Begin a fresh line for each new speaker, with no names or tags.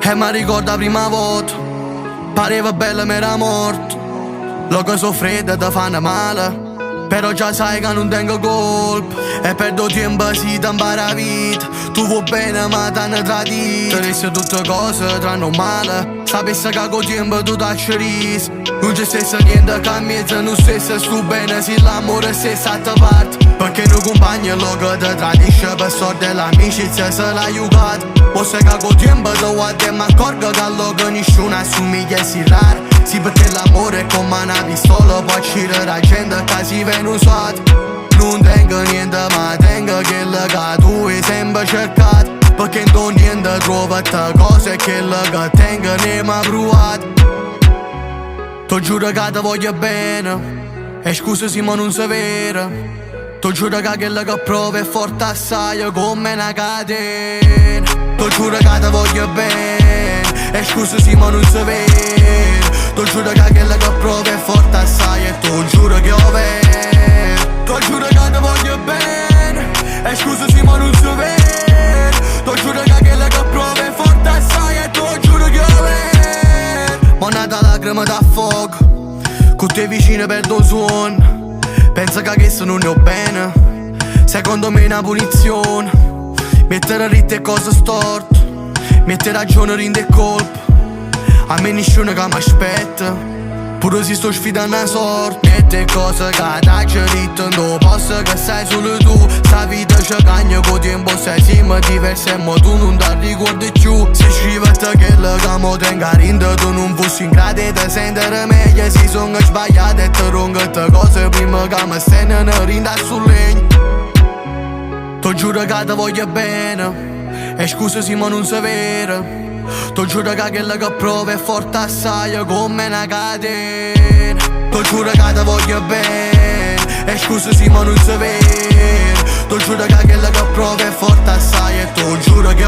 E mi ricordo la prima volta, pareva bella ma era morto. Lo che so freddo ti fanno male, però già sai che non tengo colpa. E perdo tempo si ti impara la vita. Tu vuoi bene ma ti hanno tradito. Ti resti tutte cose tranne un male. Sapessi che con tempo tu ti accerisci. Non c'è stesso niente che a mezzo non stesso stu bene se l'amore è stessa a te parte. Perché non compagni lo che ti tradisce per sorte l'amicizia se l'ha aiutato. Posso che con tempo ti guardi e mi accorgo che lo che nessuno assomiglia è si raro. Sì, perché l'amore è come una pistola, può uccidere la gente che si viene usato. Non tengo niente ma tengo quello che tu hai sempre cercato. Perché non niente trovo te cose che quello che tengo ne mi ha provato. Ti giuro che ti voglio bene, e scusa se ma non si vero. Ti giuro che quello che provo è forte assai come una catena. Ti giuro che ti voglio bene, e scusa se ma non si vero. Ti giuro che quello che provo è forte assai e ti giuro che ho vero. Ti giuro che ti voglio bene, e scusa se ma non si vero. Ti giuro che quello che provo è forte assai e ti giuro che ho vero. Ma nata lacrima da fuoco, con te vicino perdo il suono. Penso che questo non ne ho bene, secondo me è una punizione. Mettere ritte e cose storte, mettere ragione rinde e colpa. A me nessuno che mi aspetta, pure se sto sfidando la sorte. Mette cose che ti ho detto, non posso che sei solo tu. Sta vita ci cagna con tempo, sei siamo diversi e mo tu non ti ricordi più. Se scrivete quello che mo tengo a rinde, tu non fossi in grado di sentire meglio. Se sono sbagliato e ti rongo te cose prima che mi stenno rinda sul legno. Ti giuro che ti voglio bene, e scusa se ma non si vero. Ti giuro che quello che provo è forte assai come una catena. Ti giuro che ti voglio bene, e scusa se ma non si vero. Ti giuro che quello che provo è forte assai e ti giuro che